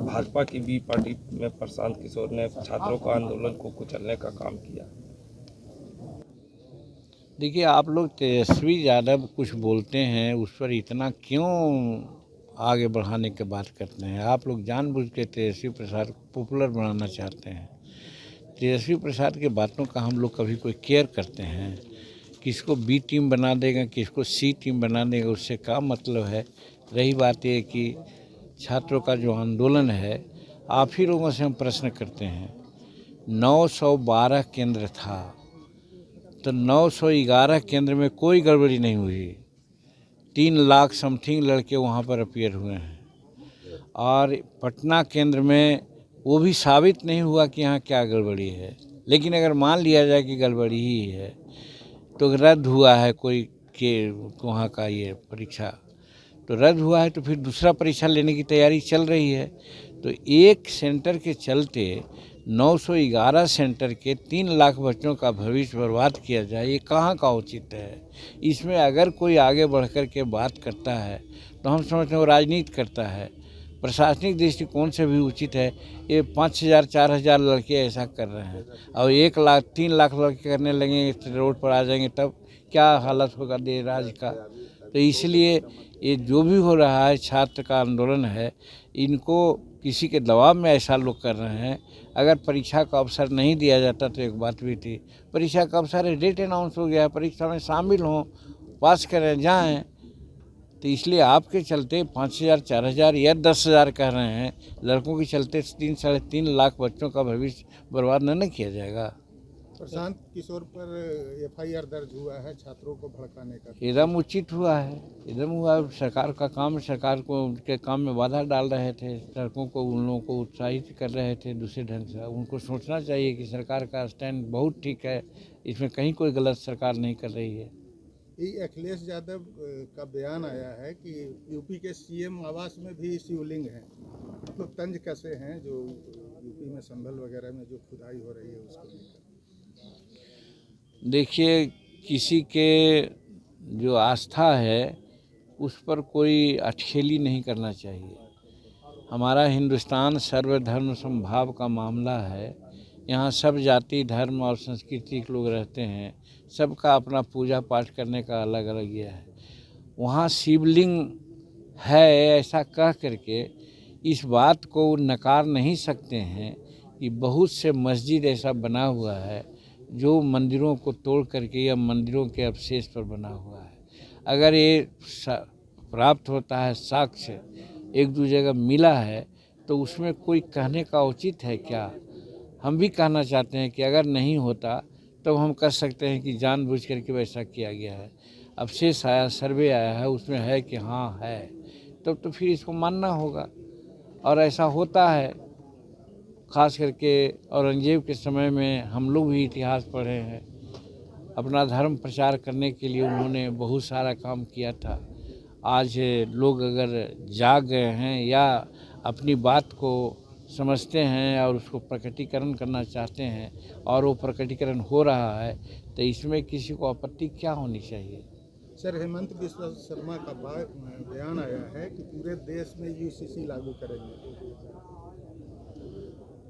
भाजपा की भी पार्टी में प्रशांत किशोर ने छात्रों का आंदोलन को कुचलने का काम किया। देखिए, आप लोग तेजस्वी यादव कुछ बोलते हैं उस पर इतना क्यों आगे बढ़ाने की बात करते हैं? आप लोग जानबूझ के तेजस्वी प्रसाद पॉपुलर बनाना चाहते हैं। तेजस्वी प्रसाद की बातों का हम लोग कभी कोई केयर करते हैं? किसको बी टीम बना देगा, किसको सी टीम बना देगा, उससे क्या मतलब है। रही बात ये कि छात्रों का जो आंदोलन है, आप ही लोगों से हम प्रश्न करते हैं। 912 केंद्र था तो 911 केंद्र में कोई गड़बड़ी नहीं हुई। 3 लाख समथिंग लड़के वहाँ पर अपीयर हुए हैं और पटना केंद्र में वो भी साबित नहीं हुआ कि यहाँ क्या गड़बड़ी है। लेकिन अगर मान लिया जाए कि गड़बड़ी ही है तो रद्द हुआ है कोई के वहाँ का ये परीक्षा, तो रद्द हुआ है तो फिर दूसरा परीक्षा लेने की तैयारी चल रही है। तो एक सेंटर के चलते 911 सेंटर के 3 लाख बच्चों का भविष्य बर्बाद किया जाए, ये कहाँ का उचित है। इसमें अगर कोई आगे बढ़ कर के बात करता है तो हम समझते हैं वो राजनीति करता है। प्रशासनिक दृष्टिकोण से भी उचित है। ये 5,000 4,000 लड़के ऐसा कर रहे हैं और 1 लाख 3 लाख लड़के करने लगेंगे, रोड पर आ जाएंगे, तब क्या हालत होगा देश राज्य का। तो इसलिए ये जो भी हो रहा है, छात्र का आंदोलन है, इनको किसी के दबाव में ऐसा लोग कर रहे हैं। अगर परीक्षा का अवसर नहीं दिया जाता तो एक बात भी थी। परीक्षा का अवसर है, डेट अनाउंस हो गया है, परीक्षा में शामिल हों, पास करें, जाएं। तो इसलिए आपके चलते 5,000 4,000 या 10,000 कह रहे हैं लड़कों के चलते 3 साढ़े 3 लाख बच्चों का भविष्य बर्बाद न किया जाएगा। प्रशांत किशोर पर एफआईआर दर्ज हुआ है छात्रों को भड़काने का। एकदम उचित हुआ है, एकदम हुआ। सरकार का काम, सरकार को उनके काम में बाधा डाल रहे थे, लड़कों को उन लोगों को उत्साहित कर रहे थे दूसरे ढंग से। उनको सोचना चाहिए कि सरकार का स्टैंड बहुत ठीक है, इसमें कहीं कोई गलत सरकार नहीं कर रही है। ये अखिलेश यादव का बयान आया है कि यूपी के सीएम आवास में भी शिवलिंग है, तो तंज कसे हैं जो यूपी में संभल वगैरह में जो खुदाई हो रही है उसको लेकर। देखिए, किसी के जो आस्था है उस पर कोई अटखेली नहीं करना चाहिए। हमारा हिंदुस्तान सर्वधर्म समभाव का मामला है। यहाँ सब जाति, धर्म और संस्कृति के लोग रहते हैं। सबका अपना पूजा पाठ करने का अलग अलग ये है। वहाँ शिवलिंग है ऐसा कह करके इस बात को नकार नहीं सकते हैं कि बहुत से मस्जिद ऐसा बना हुआ है जो मंदिरों को तोड़ करके या मंदिरों के अवशेष पर बना हुआ है। अगर ये प्राप्त होता है, साक्ष्य एक दो जगह मिला है, तो उसमें कोई कहने का उचित है क्या। हम भी कहना चाहते हैं कि अगर नहीं होता तो हम कह सकते हैं कि जानबूझ करके वैसा किया गया है। अवशेष आया, सर्वे आया है, उसमें है कि हाँ है, तब तो फिर इसको मानना होगा। और ऐसा होता है, ख़ास करके औरंगजेब के समय में हम लोग भी इतिहास पढ़े हैं। अपना धर्म प्रचार करने के लिए उन्होंने बहुत सारा काम किया था। आज लोग अगर जाग गए हैं या अपनी बात को समझते हैं और उसको प्रकटीकरण करना चाहते हैं और वो प्रकटीकरण हो रहा है, तो इसमें किसी को आपत्ति क्या होनी चाहिए। सर, हेमंत बिस्वा शर्मा का बयान आया है कि पूरे देश में यूसीसी लागू करेंगे।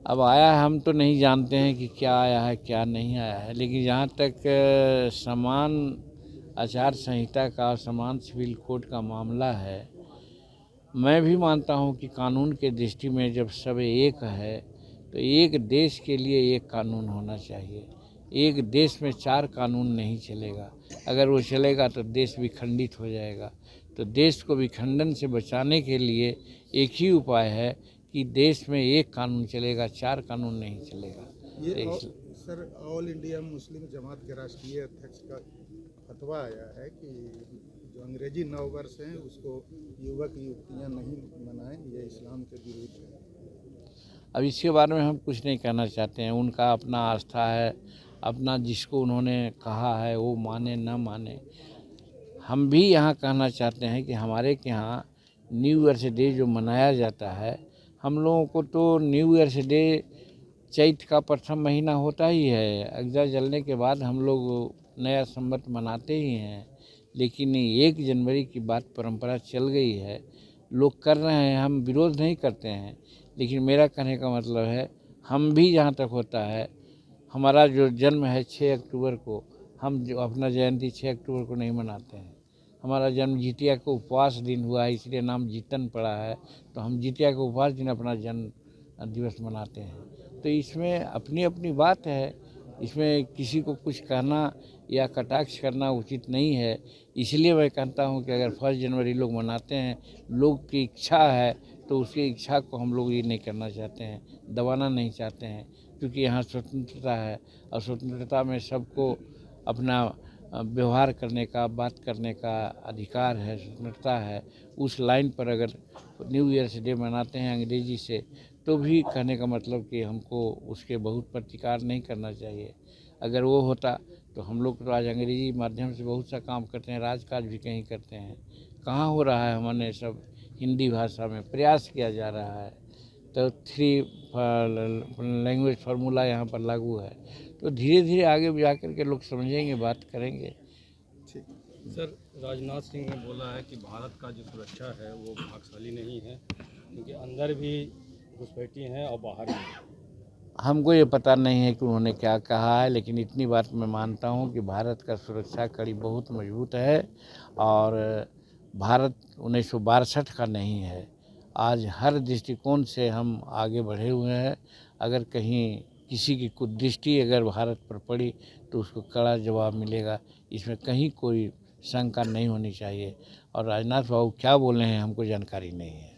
अब आया है, हम तो नहीं जानते हैं कि क्या आया है क्या नहीं आया है, लेकिन जहाँ तक समान आचार संहिता का, समान सिविल कोड का मामला है, मैं भी मानता हूँ कि कानून के दृष्टि में जब सब एक है तो एक देश के लिए एक कानून होना चाहिए। एक देश में 4 कानून नहीं चलेगा। अगर वो चलेगा तो देश विखंडित हो जाएगा। तो देश को विखंडन से बचाने के लिए एक ही उपाय है कि देश में एक कानून चलेगा, 4 कानून नहीं चलेगा। ये सर, ऑल इंडिया मुस्लिम जमात के राष्ट्रीय अध्यक्ष का फतवा आया है कि जो अंग्रेजी नववर्ष है उसको युवक युवतियां नहीं मनाएं, ये इस्लाम के विरुद्ध है। अब इसके बारे में हम कुछ नहीं कहना चाहते हैं। उनका अपना आस्था है, अपना जिसको उन्होंने कहा है वो माने ना माने। हम भी यहाँ कहना चाहते हैं कि हमारे के यहाँ न्यू ईयर्स डे जो मनाया जाता है, हम लोगों को तो न्यू ईयर्स डे चैत का प्रथम महीना होता ही है। अगजा जलने के बाद हम लोग नया संवत मनाते ही हैं। लेकिन 1 जनवरी की बात परंपरा चल गई है, लोग कर रहे हैं, हम विरोध नहीं करते हैं। लेकिन मेरा कहने का मतलब है हम भी जहाँ तक होता है, हमारा जो जन्म है 6 अक्टूबर को, हम जो अपना जयंती 6 अक्टूबर को नहीं मनाते हैं। हमारा जन्म जितिया को उपवास दिन हुआ है, इसलिए नाम जीतन पड़ा है, तो हम जितिया के उपवास दिन अपना जन्म दिवस मनाते हैं। तो इसमें अपनी अपनी बात है, इसमें किसी को कुछ कहना या कटाक्ष करना उचित नहीं है। इसलिए मैं कहता हूँ कि अगर 1 जनवरी लोग मनाते हैं, लोग की इच्छा है, तो उसकी इच्छा को हम लोग ये नहीं करना चाहते हैं, दबाना नहीं चाहते हैं, क्योंकि यहाँ स्वतंत्रता है और स्वतंत्रता में सबको अपना व्यवहार करने का, बात करने का अधिकार है, स्वतंत्रता है। उस लाइन पर अगर न्यू ईयर्स डे मनाते हैं अंग्रेजी से, तो भी कहने का मतलब कि हमको उसके बहुत प्रतिकार नहीं करना चाहिए। अगर वो होता तो हम लोग तो आज अंग्रेजी माध्यम से बहुत सा काम करते हैं, राजकाज भी कहीं करते हैं। कहाँ हो रहा है, हमने सब हिंदी भाषा में प्रयास किया जा रहा है। तो 3 लैंग्वेज फार्मूला यहाँ पर लागू है। तो धीरे धीरे आगे जा कर के लोग समझेंगे, बात करेंगे। ठीक। सर, राजनाथ सिंह ने बोला है कि भारत का जो सुरक्षा है वो भागशाली नहीं है, क्योंकि अंदर भी घुसपैठी हैं और बाहर भी। हमको ये पता नहीं है कि उन्होंने क्या कहा है, लेकिन इतनी बात मैं मानता हूँ कि भारत का सुरक्षा कड़ी बहुत मजबूत है और भारत 1962 का नहीं है। आज हर दृष्टिकोण से हम आगे बढ़े हुए हैं। अगर कहीं किसी की कुदृष्टि अगर भारत पर पड़ी तो उसको कड़ा जवाब मिलेगा, इसमें कहीं कोई शंका नहीं होनी चाहिए। और राजनाथ बाबू क्या बोले हैं हमको जानकारी नहीं है।